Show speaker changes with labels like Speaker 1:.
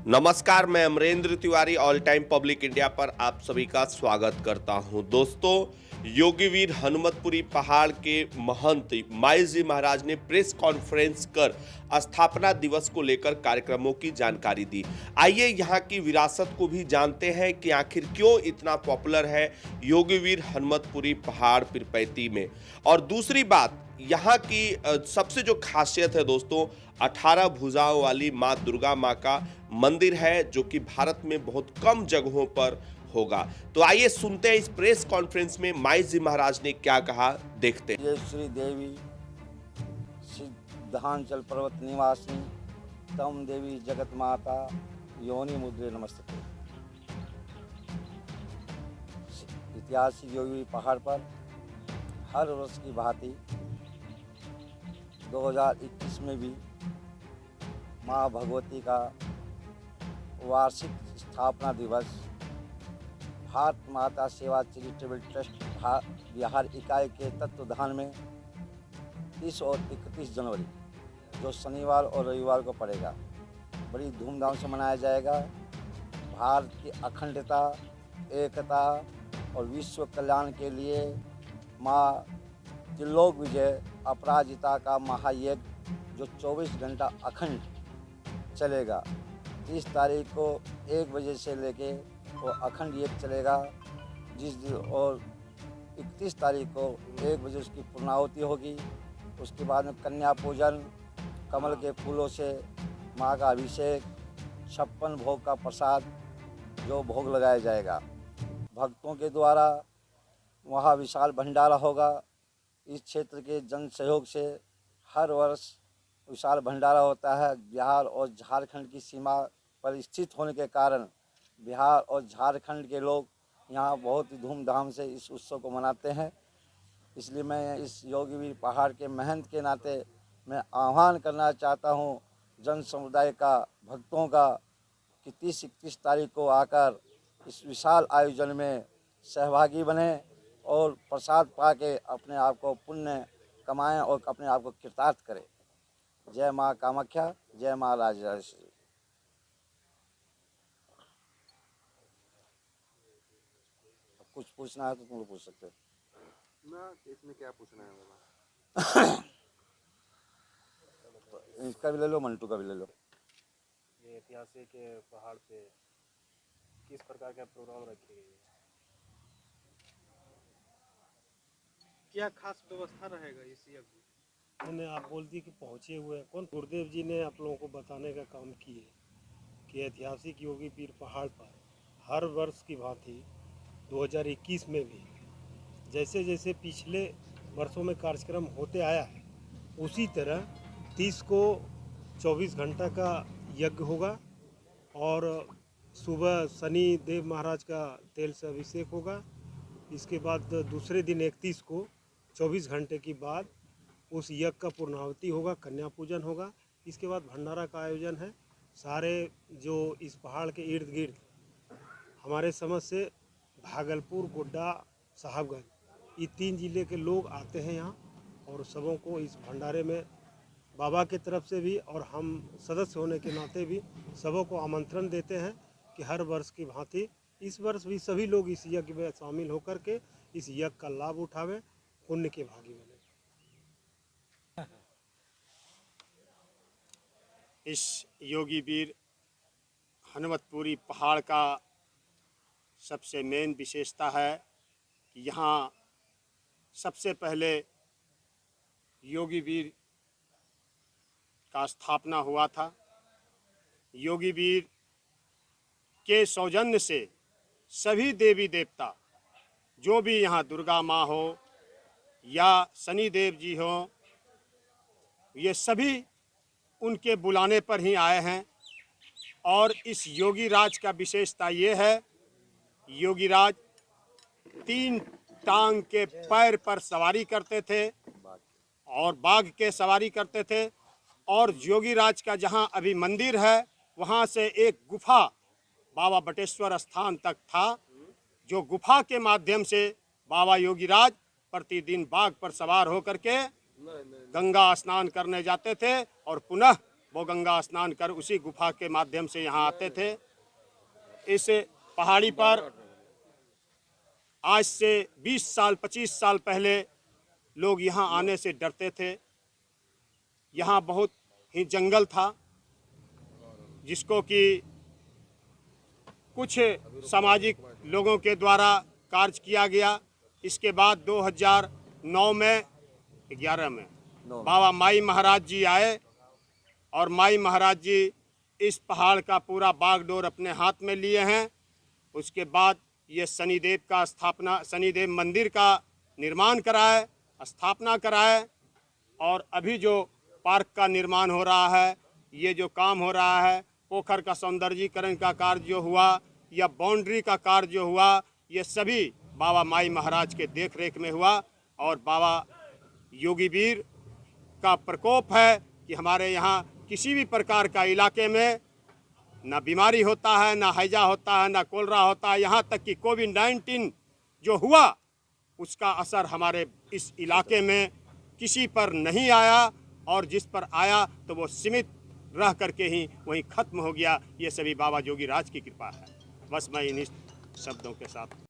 Speaker 1: नमस्कार, मैं Amarendra Tiwari all time public India पर आप सभी का स्वागत करता हूं। दोस्तों, योगीवीर हनुमतपुरी पहाड़ के महंत माई जी महाराज ने प्रेस कॉन्फ्रेंस कर स्थापना दिवस को लेकर कार्यक्रमों की जानकारी दी। आइए यहां की विरासत को भी जानते हैं कि आखिर क्यों इतना पॉपुलर है योगीवीर हनुमतपुरी पहाड़ पीरपैंती में। और दूसरी बात, यहाँ की सबसे जो खासियत है दोस्तों, 18 भुजाओं वाली माँ दुर्गा माँ का मंदिर है जो कि भारत में बहुत कम जगहों पर होगा। तो आइए सुनते हैं इस प्रेस कॉन्फ्रेंस में माई जी महाराज ने क्या कहा, देखते हैं।
Speaker 2: ये श्री देवी सिद्धांचल पर्वत निवासिनी तम देवी जगत माता योनि मुद्रे नमस्ते। ऐतिहासिक योगी पहाड़ पर हर वर्ष की भांति 2021 में भी माँ भगवती का वार्षिक स्थापना दिवस भारत माता सेवा चैरिटेबल ट्रस्ट बिहार इकाई के तत्वाधान में 30 और 31 जनवरी जो शनिवार और रविवार को पड़ेगा, बड़ी धूमधाम से मनाया जाएगा। भारत की अखंडता, एकता और विश्व कल्याण के लिए माँ त्रिलोक विजय अपराजिता का महायज्ञ जो 24 घंटा अखंड चलेगा। 30 तारीख को 1 बजे से लेके वो अखंड यज्ञ चलेगा, जिस दिन और 31 तारीख को 1 बजे उसकी पूर्णाहुति होगी। उसके बाद में कन्या पूजन, कमल के फूलों से माँ का अभिषेक, 56 भोग का प्रसाद जो भोग लगाया जाएगा। भक्तों के द्वारा वहाँ विशाल भंडारा होगा। इस क्षेत्र के जन सहयोग से हर वर्ष विशाल भंडारा होता है। बिहार और झारखंड की सीमा पर स्थित होने के कारण बिहार और झारखंड के लोग यहाँ बहुत ही धूमधाम से इस उत्सव को मनाते हैं। इसलिए मैं इस योगीवीर पहाड़ के महंत के नाते मैं आह्वान करना चाहता हूँ जन समुदाय का, भक्तों का, कि 30-31 तारीख को आकर इस विशाल आयोजन में सहभागी बने और प्रसाद पा के अपने आप को पुण्य कमाएं और अपने आप को कृतार्थ करें। जय माँ कामाख्या, जय माँ राजराजेश्वरी। कुछ पूछना है तो तुम लोग पूछ सकते हो
Speaker 3: ना। इसमें क्या पूछना है बाबा?
Speaker 2: इसका भी ले लो, मंटू का भी ले लो।
Speaker 4: ये ऐतिहासिक पहाड़ पे किस प्रकार का प्रोग्राम रखी गई है?
Speaker 3: क्या खास व्यवस्था रहेगा इस यज्ञ?
Speaker 4: मैंने आप बोलती कि पहुँचे हुए हैं कौन? गुरुदेव जी ने आप लोगों को बताने का काम किए कि ऐतिहासिक योगी पीर पहाड़ पर हर वर्ष की भांति 2021 में भी जैसे जैसे पिछले वर्षों में कार्यक्रम होते आया है, उसी तरह 30 को 24 घंटा का यज्ञ होगा और सुबह शनि देव महाराज का तेल से अभिषेक होगा। इसके बाद दूसरे दिन 31 को 24 घंटे के बाद उस यज्ञ का पूर्णाहुति होगा, कन्या पूजन होगा। इसके बाद भंडारा का आयोजन है। सारे जो इस पहाड़ के इर्द गिर्द हमारे समझ से भागलपुर, गोड्डा, साहबगंज, ये 3 जिले के लोग आते हैं यहाँ और सबों को इस भंडारे में बाबा की तरफ से भी और हम सदस्य होने के नाते भी सबों को आमंत्रण देते हैं कि हर वर्ष की भांति इस वर्ष भी सभी लोग इस यज्ञ में शामिल होकर के इस यज्ञ का लाभ उठावें, पुण्य के भागी बने।
Speaker 5: इस योगीवीर हनुमतपुरी पहाड़ का सबसे मेन विशेषता है कि यहाँ सबसे पहले योगीवीर का स्थापना हुआ था। योगीवीर के सौजन्य से सभी देवी देवता, जो भी यहाँ दुर्गा माँ हो या शनि देव जी हो, ये सभी उनके बुलाने पर ही आए हैं। और इस योगी राज का विशेषता ये है, योगीराज 3 टांग के पैर पर सवारी करते थे और बाघ के सवारी करते थे। और योगीराज का जहाँ अभी मंदिर है, वहाँ से एक गुफा बाबा बटेश्वर स्थान तक था, जो गुफा के माध्यम से बाबा योगीराज प्रतिदिन बाघ पर सवार होकर के गंगा स्नान करने जाते थे और पुनः वो गंगा स्नान कर उसी गुफा के माध्यम से यहाँ आते थे। इस पहाड़ी पर आज से 20 साल 25 साल पहले लोग यहाँ आने से डरते थे। यहाँ बहुत ही जंगल था, जिसको कि कुछ सामाजिक लोगों के द्वारा कार्य किया गया। इसके बाद 2009 में 11 में बाबा माई महाराज जी आए और माई महाराज जी इस पहाड़ का पूरा बागडोर अपने हाथ में लिए हैं। उसके बाद ये शनिदेव मंदिर का निर्माण कराए, स्थापना कराए, और अभी जो पार्क का निर्माण हो रहा है, ये जो काम हो रहा है, पोखर का सौंदर्यीकरण का कार्य जो हुआ या बाउंड्री का कार्य जो हुआ, ये सभी बाबा माई महाराज के देखरेख में हुआ। और बाबा योगी वीर का प्रकोप है कि हमारे यहाँ किसी भी प्रकार का इलाके में ना बीमारी होता है, ना हैजा होता है, ना कोलरा होता है। यहाँ तक कि कोविड-19 जो हुआ उसका असर हमारे इस इलाके में किसी पर नहीं आया, और जिस पर आया तो वो सीमित रह करके ही वहीं खत्म हो गया। ये सभी बाबा जोगी राज की कृपा है। बस मैं इन्हीं शब्दों के साथ